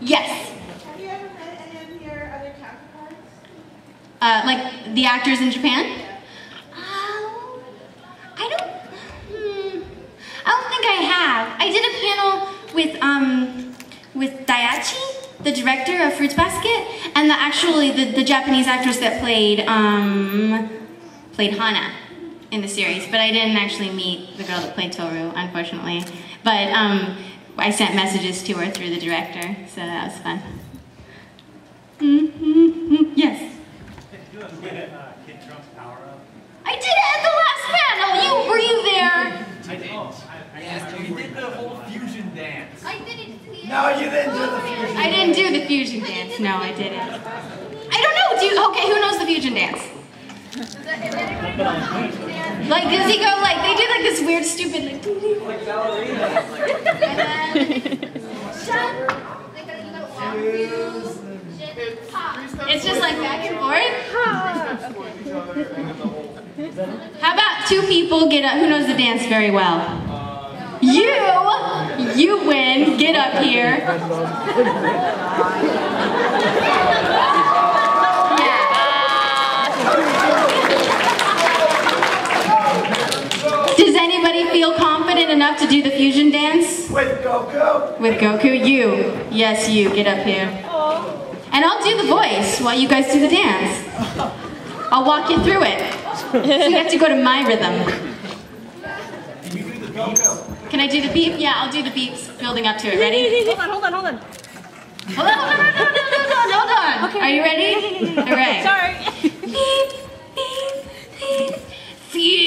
Yes. Have you ever met any of your other counterparts? Like the actors in Japan? I don't think I have. I did a panel with Daiichi, the director of Fruits Basket, and the Japanese actress that played Hana in the series. But I didn't actually meet the girl that played Toru, unfortunately. But I sent messages to her through the director, so that was fun. Yes. Kid Trump's Power Up? I did it at the last panel. Were you there? I did. You did the whole fusion dance. I didn't. No, you didn't do the fusion. I didn't do the fusion dance. No, I didn't. I don't know. Okay, who knows the fusion dance? Like, does he go like, they do like this weird, stupid, like ballerina. It's just like back and forth. How about two people get up? Who knows the dance very well? You win. Get up here. Does anybody feel confident enough to do the fusion dance? With Goku? With Goku? You. Yes, you. Get up here. And I'll do the voice while you guys do the dance. I'll walk you through it. So you have to go to my rhythm. Can you do the beeps? Can I do the beep? Yeah, I'll do the beeps building up to it. Ready? Hold on. Hold on. Okay. Are you ready? All right. Sorry. Beep, beep, beep. Fusion!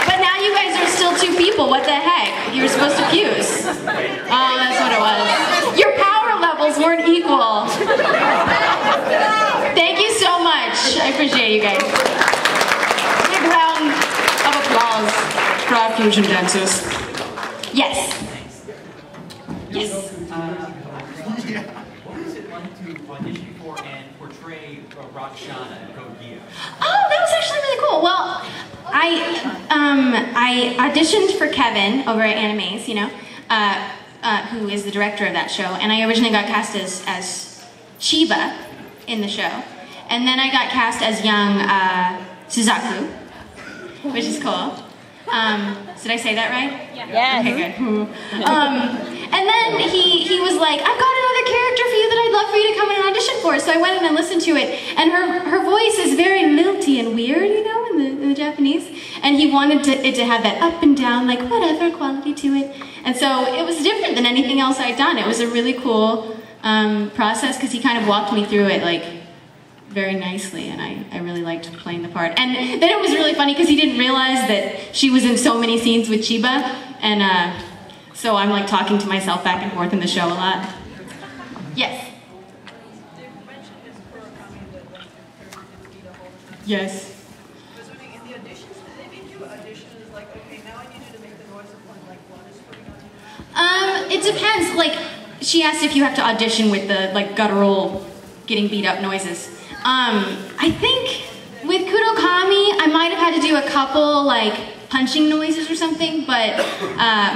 But now you guys are still two people. What the heck? You were supposed to fuse. Oh, that's what it was. Your power levels weren't equal. Thank you so much. I appreciate you guys. Big round of applause for our fusion dancers. Yes. Yes. What was it like to audition for and portray Roxana in Code Geass? Oh, that was actually really cool. Well, I auditioned for Kevin over at Animes, you know, who is the director of that show, and I originally got cast as Chiba in the show, and then I got cast as young Suzaku, which is cool. Did I say that right? Yeah. Okay, good. And then he was like, I've got another character for you that I'd love for you to come in and audition for. So I went in and listened to it, and her voice is very lilty and weird, you know, in the Japanese. And he wanted it to have that up and down, like whatever quality to it. And so it was different than anything else I'd done. It was a really cool process because he kind of walked me through it like very nicely, and I really liked playing the part. And then it was really funny because he didn't realize that she was in so many scenes with Chiba, and so I'm like talking to myself back and forth in the show a lot. Yes. Yes. In the auditions, did they make you audition as like, okay, now I need you to make the noise of when like blood is putting on you? It depends. Like, she asked if you have to audition with the like guttural, getting beat up noises. I think with Kudokami, I might have had to do a couple like punching noises or something, but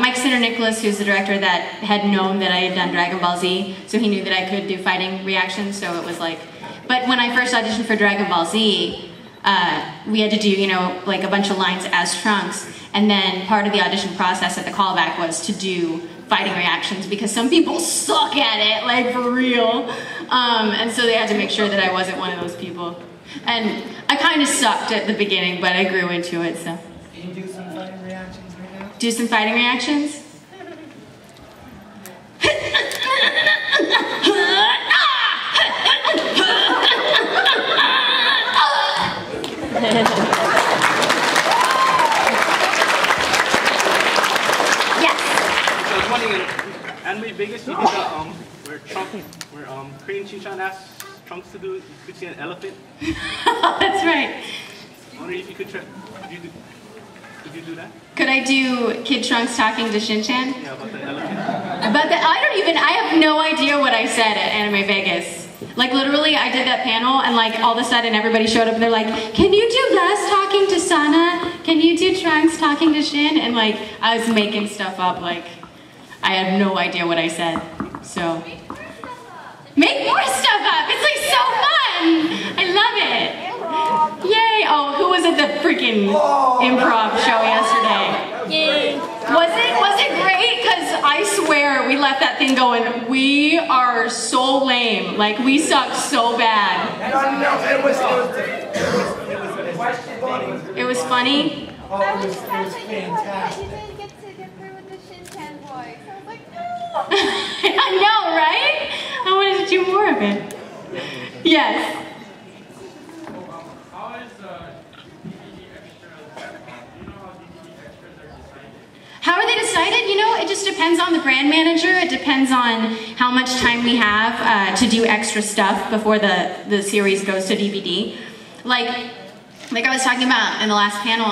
Mike Center Nicholas, who's the director, that had known that I had done Dragon Ball Z, so he knew that I could do fighting reactions, so it was like, but when I first auditioned for Dragon Ball Z, we had to do, you know, like a bunch of lines as Trunks, and then part of the audition process at the callback was to do fighting reactions because some people suck at it, like for real. And so they had to make sure that I wasn't one of those people. And I kind of sucked at the beginning, but I grew into it, so. Can you do some fighting reactions right now? Do some fighting reactions? Anime Vegas, you did where Korean Shinchan asked Trunks to do, you could see an elephant. That's right. I wonder if you could try, could you do that? Could I do Kid Trunks talking to Shin-Chan? Yeah, about the elephant. I have no idea what I said at Anime Vegas. Like literally, I did that panel, and like all of a sudden, everybody showed up, and they're like, "Can you do Les talking to Sana? Can you do Trunks talking to Shin?" And like, I was making stuff up. Like, I had no idea what I said. So, make more stuff up. It's like so fun. I love it. Yay! Oh, who was at the freaking improv show yesterday? Yay! Was it great? Because I swear we left that thing going, we are so lame. Like, we sucked so bad. No, it was funny. It was funny? Oh, it was fantastic. He didn't get to get through with the Shin-Chan voice. I was like, no! I know, right? I wanted to do more of it. Yes. How is DVD extras? Do you know how DVD extras are decided? How are they decided? You know, it just depends on the brand manager. It depends on how much time we have to do extra stuff before the series goes to DVD. Like I was talking about in the last panel,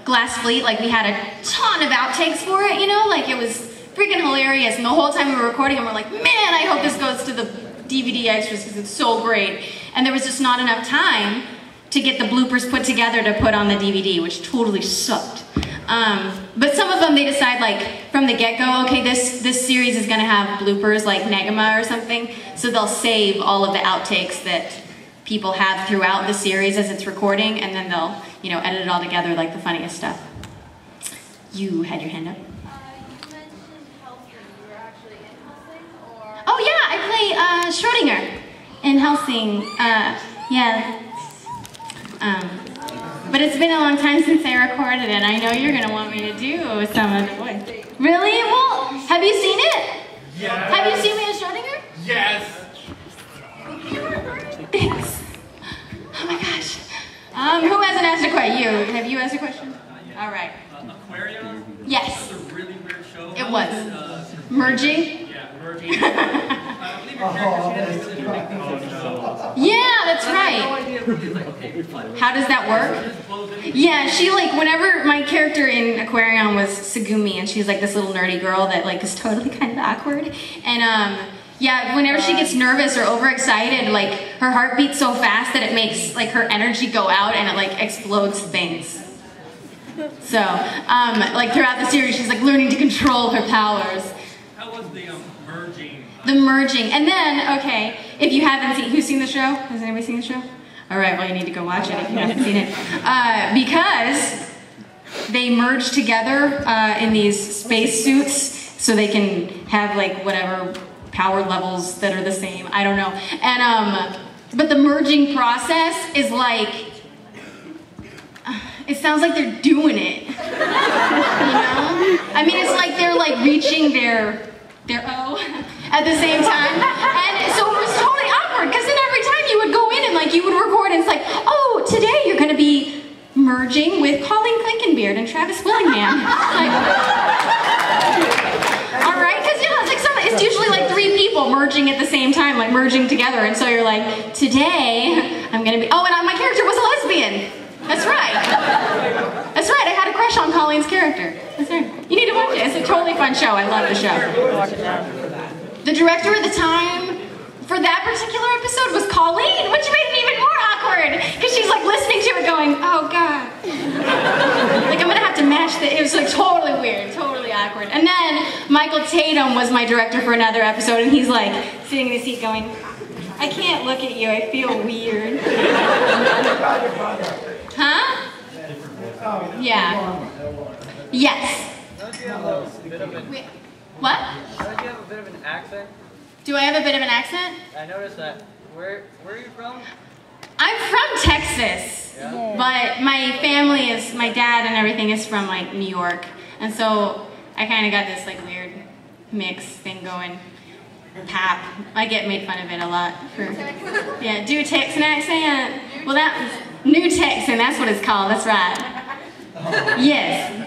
Glass Fleet, like we had a ton of outtakes for it, you know? Like it was freaking hilarious. And the whole time we were recording them, we're like, man, I hope this goes to the DVD extras because it's so great. And there was just not enough time to get the bloopers put together to put on the DVD, which totally sucked. But some of them they decide like from the get-go, okay, this series is gonna have bloopers like Negama or something, so they'll save all of the outtakes that people have throughout the series as it's recording, and then they'll, you know, edit it all together like the funniest stuff. You had your hand up. You mentioned Helsing. You were actually in Helsing, or? Oh yeah, I play Schrodinger in Helsing. Yeah. But it's been a long time since I recorded it. I know you're gonna want me to do some of the voice. Really? Well, have you seen it? Yes. Have you seen me as Schrodinger? Yes. Thanks. Oh my gosh. Who hasn't asked a question? You. Have you asked a question? All right. Aquarium? Yes. That was a really weird show. It was. Merging? Yeah, merging. I believe your character, she had a Yeah, that's right. How does that work? Yeah, she like, whenever my character in Aquarium was Tsugumi, and she's like this little nerdy girl that like is totally kind of awkward. And yeah, whenever she gets nervous or overexcited, like her heart beats so fast that it makes like her energy go out and it like explodes things. So, like throughout the series, she's like learning to control her powers. How was the merging? The merging. And then, okay, if you haven't seen, who's seen the show? Has anybody seen the show? All right, well, you need to go watch it if you haven't seen it. Because they merge together in these space suits so they can have like whatever power levels that are the same. I don't know. And, but the merging process is like, it sounds like they're doing it. You know? I mean, it's like they're like reaching their O at the same time. And so it was totally awkward because then every time you would go in and like you would record and it's like, oh, today you're gonna be merging with Colleen Clinkenbeard and Travis Willingham. Like, all right, because you know, it's like it's usually like 3 people merging at the same time, like merging together. And so you're like, today I'm gonna be, oh, and my character was a lesbian. That's right. That's right, I had a crush on Colleen's character. That's right. You need to watch it. It's a totally fun show. I love the show. The director at the time for that particular episode was Colleen, which made it even more awkward. Because she's like listening to it going, oh God. Like I'm gonna have to match it was like totally weird, totally awkward. And then Michael Tatum was my director for another episode and he's like sitting in the seat going, I can't look at you, I feel weird. Huh? Yeah. Yes. Don't you have a bit of an, What? don't you have a bit of an accent? Do I have a bit of an accent? I noticed that. Where are you from? I'm from Texas, but my family is, my dad and everything is from like New York. And so I kind of got this like weird mix thing going. Pap. I get made fun of it a lot. Yeah, do a Texan accent. Well, that was New Texan, that's what it's called, that's right. Yes.